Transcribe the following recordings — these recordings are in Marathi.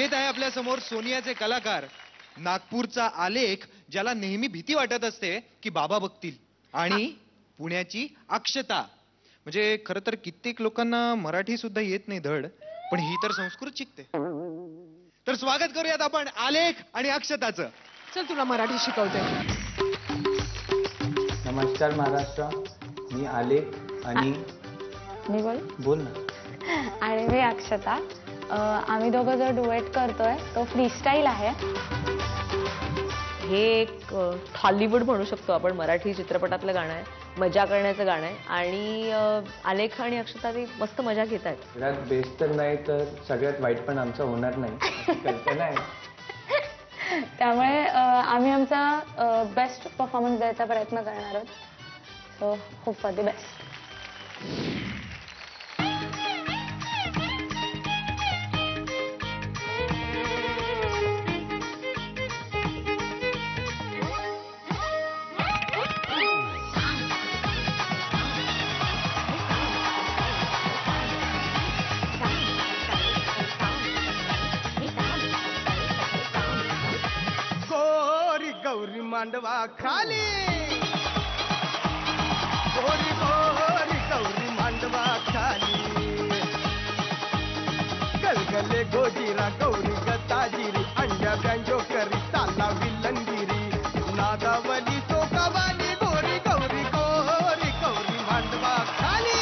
आहेत आहे आपल्या समोर सोनियाचे कलाकार, नागपूरचा आलेख ज्याला नेहमी भीती वाटत असते की बाबा बघतील, आणि पुण्याची अक्षता. म्हणजे खरं तर कित्येक लोकांना मराठी सुद्धा येत नाही धड, पण ही तर संस्कृत शिकते. तर स्वागत करूयात आपण आलेख आणि अक्षताचं. चल तुला मराठी शिकवते. नमस्कार महाराष्ट्र, मी आलेख आणि मी बोल ना. आणि मी अक्षता. आम्ही दोघं जो डुएट करतोय तो फ्रीस्टाईल आहे. हे एक हॉलिवूड म्हणू शकतो आपण, मराठी चित्रपटातलं गाणं आहे, मजा करण्याचं गाणं आहे. आणि आलेख आणि अक्षता ते मस्त मजा घेत आहेत. सगळ्यात बेस्ट तर नाही तर सगळ्यात वाईट पण आमचं होणार नाही, कल्पना आहे. त्यामुळे आम्ही आमचा बेस्ट परफॉर्मन्स द्यायचा प्रयत्न करणार आहोत. So hope for the best. Gauri Mandwa खाली, गोरी गोरी गौरी मांडवा खाली, गलगले गोजीरा गौरी गताजिरी, अंड्या बँजो करी ताला विलंगिरी, नादावली सोकावाली, गोरी गौरी गोरी गौरी मांडवा खाली.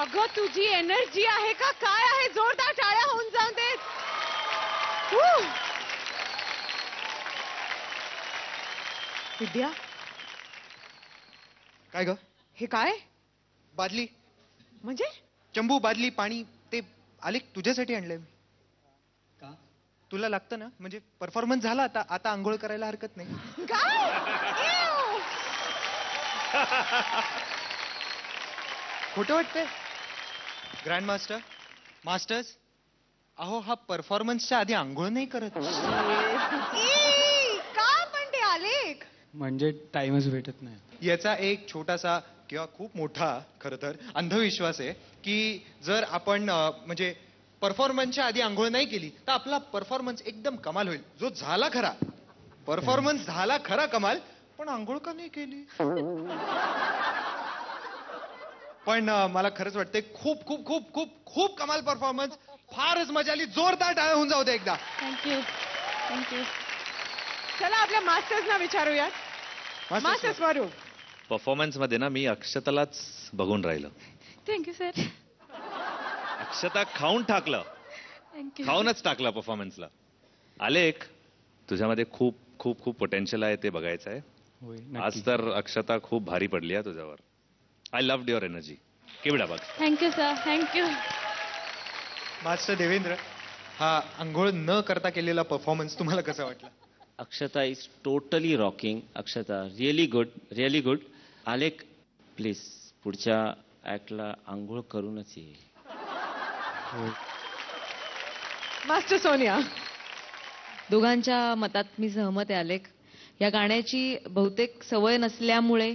अगं तुझी एनर्जी आहे का काय आहे? जोरदार टाळ्या होऊन जाऊन दे. विद्या, काय ग? हे काय? बादली म्हणजे चंबू, बादली, पाणी, ते आलेख तुझ्यासाठी आणलंय मी. का? तुला लागतं ना, म्हणजे परफॉर्मन्स झाला आता, आता आंघोळ करायला हरकत नाही. काय? खोटं वाटतंय? ग्रँड मास्टर, मास्टर्स, अहो हा परफॉर्मन्सच्या आधी आंघोळ नाही करत. का पण ते आलेख? म्हणजे टाइमच भेटत नाही. याचा एक छोटासा किंवा खूप मोठा खरं तर अंधविश्वास आहे की जर आपण म्हणजे परफॉर्मन्सच्या आधी आंघोळ नाही केली तर आपला परफॉर्मन्स एकदम कमाल होईल. जो झाला खरा परफॉर्मन्स झाला खरा कमाल, पण आंघोळ का नाही केली? पण मला खरंच वाटतंय खूप खूप खूप खूप खूप कमाल परफॉर्मन्स, फारच मजा आली. जोरदार टाळ्या होऊन जाऊ दे एकदा. Thank you thank you. चला आपल्या मास्टर्सना विचारूयात. मास्टर स्वरूप, परफॉर्मन्स मध्ये ना मी अक्षतालाच बघून राहिलो. Thank you sir. अक्षता खाऊन टाकलं, थँक्यू. खाऊनच टाकलं परफॉर्मन्सला. आलेख, तुझ्यामध्ये खूप खूप खूप पोटेन्शियल आहे, ते बघायचं आहे. आज तर अक्षता खूप भारी पडली आहे तुझ्यावर. I loved your energy. केवढा बघ. Thank you sir. Thank you. Master Devendra, हा आंघोळ न करता केलेला परफॉर्मन्स तुम्हाला कसा वाटला? Akshata is totally rocking. Akshata, really good, really good. Alek, please, पुढच्या ऍक्टला आंघोळ करूनच ये. मास्टर सोनिया. दोघांच्या मतात मी सहमत आहे आलेख. या गाण्याची बहुतेक सवय नसल्यामुळे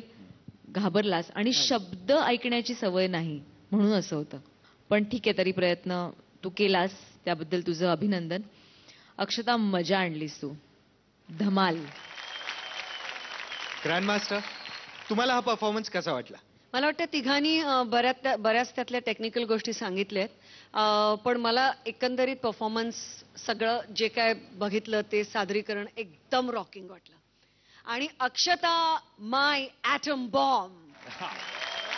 घाबरलास आणि शब्द ऐकण्याची सवय नाही म्हणून असं होतं. पण ठीक आहे, तरी प्रयत्न तू केलास त्याबद्दल तुझं अभिनंदन. अक्षता, मजा आणलीस तू, धमाल. ग्रँड मास्टर, तुम्हाला हा परफॉर्मन्स कसा वाटला? मला वाटतं तिघांनी बऱ्याच त्यातल्या टेक्निकल गोष्टी सांगितल्यात. पण मला एकंदरीत परफॉर्मन्स सगळं जे काय बघितलं ते सादरीकरण एकदम रॉकिंग वाटलं. आणि अक्षता, माय ॲटम बॉम्ब,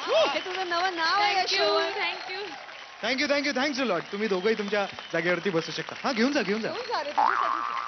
हे तुझं नवं नाव आहे. Thank you. Thank you thank you thanks a lot. तुम्ही दोघंही तुमच्या जागेवरती बसू शकता. हा, घेऊन जा. रे, तुझ्यासाठीच.